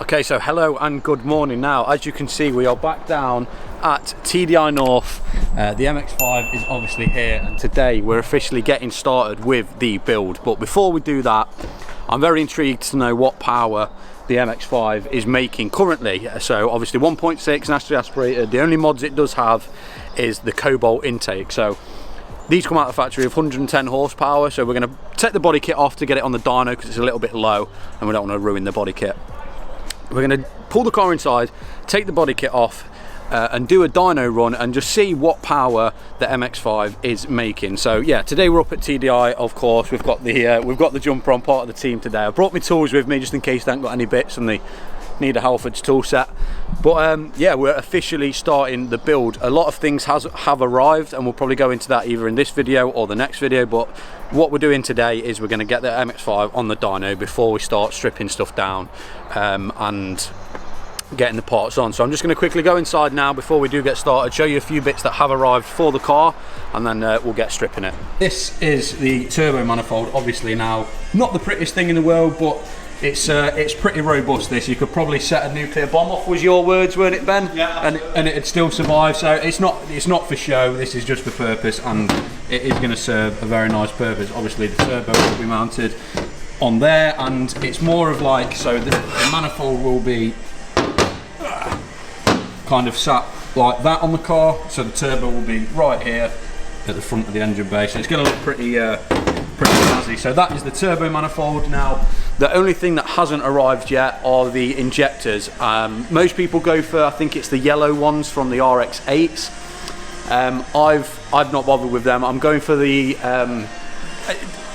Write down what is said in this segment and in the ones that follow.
Okay, so hello and good morning. Now, as you can see, we are back down at TDI North. The MX5 is obviously here, and today we're officially getting started with the build. But before we do that, I'm very intrigued to know what power the MX5 is making currently. So obviously 1.6 naturally aspirated. The only mods it does have is the cobalt intake. So these come out of the factory with 110 horsepower. So we're going to take the body kit off to get it on the dyno because it's a little bit low and we don't want to ruin the body kit. We're going to pull the car inside, take the body kit off and do a dyno run and just see what power the MX5 is making. So yeah, today we're up at TDI, of course. We've got the jumper on, part of the team today. I brought my tools with me just in case they haven't got any bits and they need a Halfords tool set. But yeah, we're officially starting the build. A lot of things have arrived and we'll probably go into that either in this video or the next video. But what we're doing today is we're going to get the MX5 on the dyno before we start stripping stuff down and getting the parts on. So I'm just going to quickly go inside now before we do get started, show you a few bits that have arrived for the car, and then we'll get stripping it. This is the turbo manifold. Obviously now not the prettiest thing in the world, but it's pretty robust. This, you could probably set a nuclear bomb off, was your words, weren't it, Ben? Yeah, and it'd still survive. So it's not for show, this is just for purpose, and it is going to serve a very nice purpose. Obviously the turbo will be mounted on there, and it's more of like, so the manifold will be kind of sat like that on the car, so the turbo will be right here at the front of the engine bay, so it's going to look pretty snazzy. So that is the turbo manifold. Now the only thing that hasn't arrived yet are the injectors. Most people go for, I think it's the yellow ones from the RX8s. I've not bothered with them. I'm going for the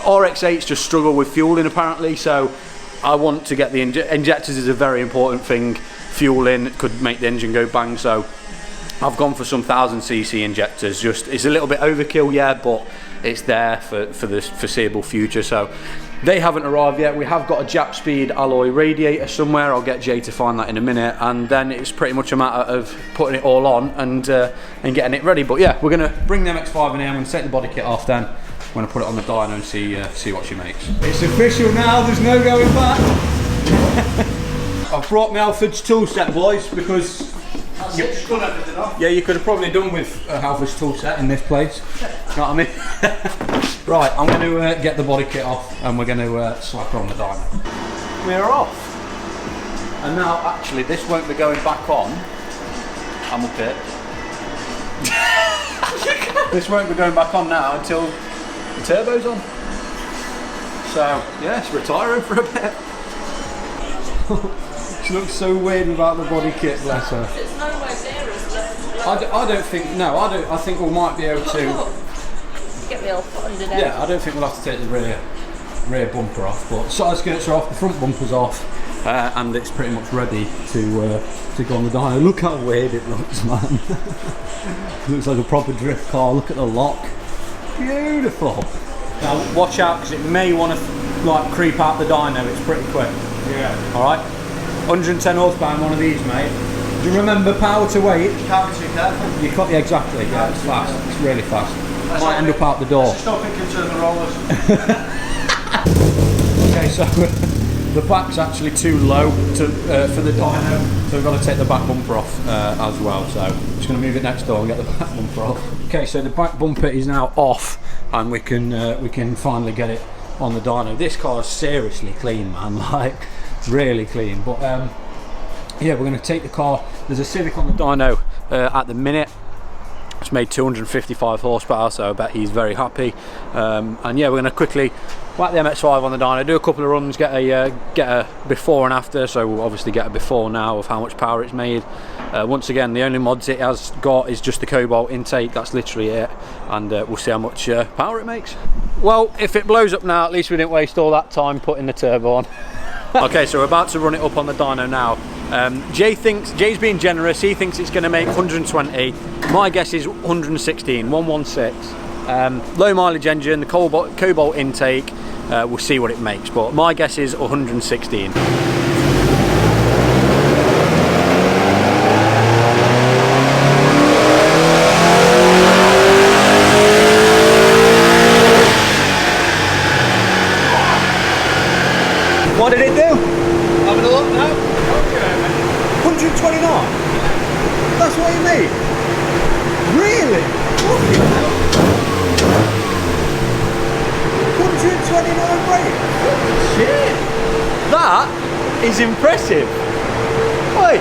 RX8s, just struggle with fueling apparently, so I want to get the injectors. Is a very important thing. Fueling could make the engine go bang, so I've gone for some 1000cc injectors. Just, it's a little bit overkill, yeah, but it's there for the foreseeable future. So they haven't arrived yet. We have got a Jap Speed alloy radiator somewhere. I'll get Jay to find that in a minute, and then it's pretty much a matter of putting it all on and getting it ready. But yeah, we're going to bring the MX5 in here. I'm going to take the body kit off, then I'm going to put it on the dyno and see what she makes. It's official now, there's no going back. I've brought my Halfords tool set, boys, because yeah, you could have probably done with a Halfords tool set in this place. You know what I mean? Right, I'm going to get the body kit off and we're going to slap her on the dyno. We're off. And now, actually, this won't be going back on. I'm up here. This won't be going back on now until the turbo's on. So, yes, retiring for a bit. She looks so weird without the body kit, bless her. It's nowhere near as low. I don't think, no, I think we might be able to get me all put under there. Yeah, I don't think we'll have to take the rear bumper off, but side skirts are off, the front bumper's off, and it's pretty much ready to go on the dyno. Look how weird it looks, man. It looks like a proper drift car. Look at the lock. Beautiful. Now watch out, because it may want to like creep out the dyno. It's pretty quick. Yeah. All right. 110 horsepower in one of these, mate. Do you remember power to weight? You can't be too careful. You cut, yeah, exactly. Yeah, it's fast. It's really fast. Might end up out the door. Stop thinking turn the rollers. Okay, so the back's actually too low for the dyno, so we've got to take the back bumper off as well. So I'm just going to move it next door and get the back bumper off. Okay, so the back bumper is now off, and we can finally get it on the dyno. This car is seriously clean, man. Like, really clean. But yeah, we're going to take the car. There's a Civic on the dyno at the minute. It's made 255 horsepower, so I bet he's very happy. And yeah, we're going to quickly whack the MX5 on the dyno, do a couple of runs, get a before and after. So we'll obviously get a before now of how much power it's made. Once again, the only mods it has got is just the cobalt intake. That's literally it, and we'll see how much power it makes. Well, if it blows up now, at least we didn't waste all that time putting the turbo on. Okay, so we're about to run it up on the dyno now. Jay's being generous. He thinks it's going to make 120. My guess is 116, 116. Low mileage engine, the cobalt intake. We'll see what it makes, but my guess is 116. What did it do? Having a look now? Okay. Oi! Really? Fucking hell. 129 brake? Shit! That is impressive. Oi!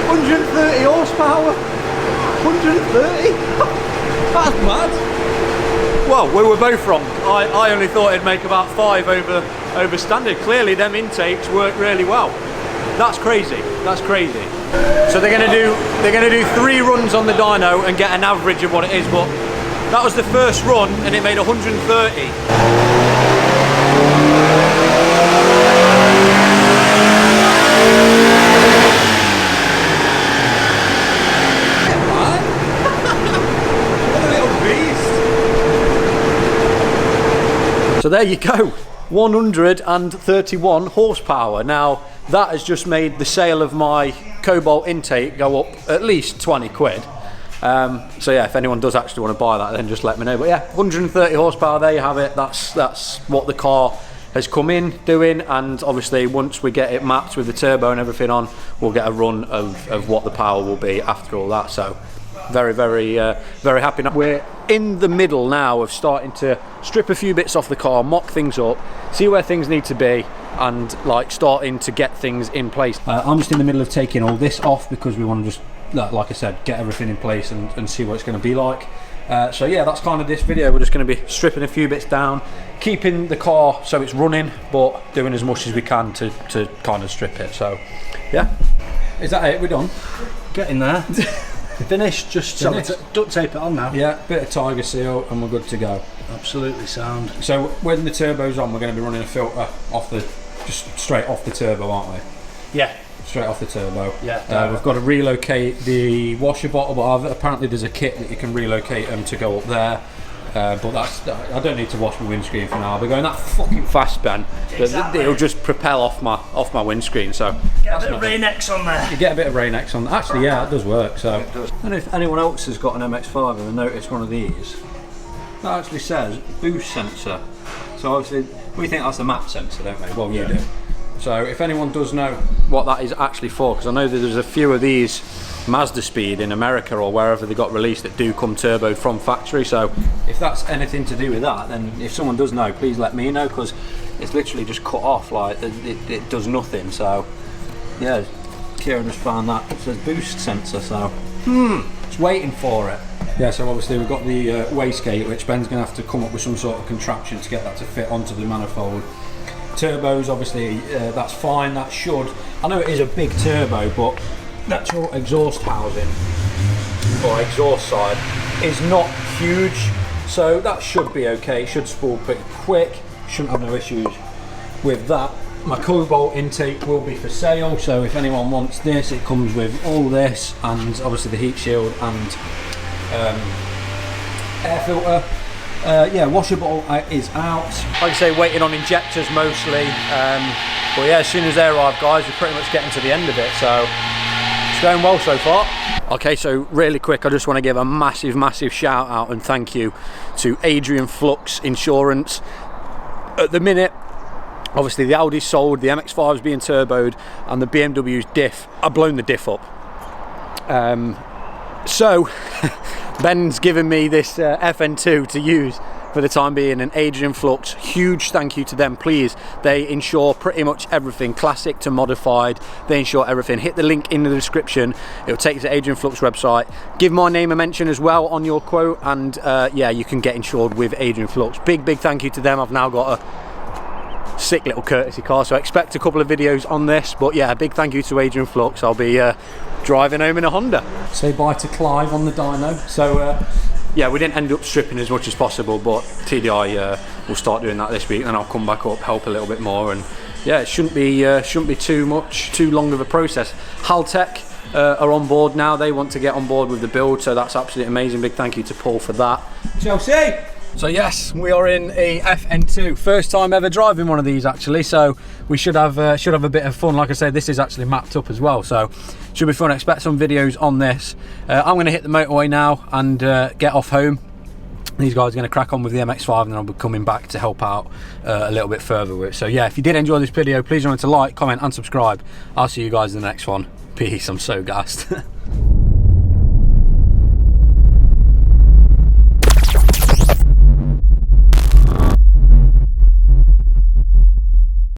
130 horsepower. 130? That's mad. Well, we were both wrong. I only thought it'd make about 5 over standard. Clearly them intakes work really well. That's crazy. That's crazy. So they're gonna do 3 runs on the dyno and get an average of what it is, but that was the first run and it made 130. So there you go, 131 horsepower. Now that has just made the sale of my Cobalt intake go up at least 20 quid. So yeah, if anyone does actually want to buy that, then just let me know. But yeah, 130 horsepower, there you have it. That's what the car has come in doing, and obviously once we get it mapped with the turbo and everything on, we'll get a run of what the power will be after all that. So very happy. We're in the middle now of starting to strip a few bits off the car, mock things up, see where things need to be, and like starting to get things in place. I'm just in the middle of taking all this off because we want to just, like I said, get everything in place and see what it's going to be like. So yeah, that's kind of this video. We're just going to be stripping a few bits down, keeping the car so it's running, but doing as much as we can to kind of strip it. So yeah, is that it? We're done? Getting there. Finished, just Finished. Duct tape it on now. Yeah, bit of tiger seal and we're good to go. Absolutely sound. So when the turbo's on, we're going to be running a filter off just straight off the turbo, aren't we? Yeah. Straight off the turbo. Yeah. We've got to relocate the washer bottle, but apparently there's a kit that you can relocate them to go up there. But I don't need to wash my windscreen for now. I'll be going that fucking fast, Ben. Exactly. It'll just propel off my windscreen. So get a bit of Rain-X on there. You get a bit of Rain-X on. Actually, yeah, it does work. So I don't know if anyone else has got an MX5 and noticed one of these. That actually says boost sensor. So obviously we think that's a map sensor, don't we? Well, you do. So if anyone does know what that is actually for, because I know that there's a few of these Mazda Speed in America or wherever they got released that do come turboed from factory. So if that's anything to do with that, then if someone does know, please let me know, because it's literally just cut off, like it does nothing. So yeah, Kieran just found that. It says boost sensor, so just waiting for it. Yeah, so obviously we've got the wastegate, which Ben's going to have to come up with some sort of contraption to get that to fit onto the manifold. Turbos, obviously, that's fine, that should. I know it is a big turbo, but the actual exhaust housing, or exhaust side, is not huge, so that should be okay. It should spool pretty quick, shouldn't have no issues with that. My Cobalt intake will be for sale, so if anyone wants this, it comes with all this, and obviously the heat shield and air filter. Yeah, washer bottle is out. Like I say, waiting on injectors mostly. But yeah, as soon as they arrive, guys, we're pretty much getting to the end of it. So it's going well so far. Okay, so really quick, I just want to give a massive shout out and thank you to Adrian Flux Insurance. At the minute, obviously the Audi's sold, the MX5's being turboed, and the BMW's diff, I've blown the diff up. So Ben's given me this FN2 to use for the time being, and Adrian Flux, huge thank you to them. Please, they insure pretty much everything, classic to modified, they insure everything. Hit the link in the description, it'll take you to Adrian Flux website. Give my name a mention as well on your quote, and yeah, you can get insured with Adrian Flux. Big thank you to them. I've now got a sick little courtesy car, so I expect a couple of videos on this, but yeah, big thank you to Adrian Flux. I'll be driving home in a Honda. Say bye to Clive on the dyno. So yeah, we didn't end up stripping as much as possible, but TDI will start doing that this week, and I'll come back up, help a little bit more, and yeah, it shouldn't be too long of a process. Haltech are on board now. They want to get on board with the build, so that's absolutely amazing. Big thank you to Paul for that. Chelsea. So yes, we are in a FN2. First time ever driving one of these actually, so we should have a bit of fun. Like I said, this is actually mapped up as well, so should be fun. Expect some videos on this. I'm going to hit the motorway now and get off home. These guys are going to crack on with the MX5, and then I'll be coming back to help out a little bit further with it. So yeah, if you did enjoy this video, please remember to like, comment and subscribe. I'll see you guys in the next one. Peace, I'm so gassed.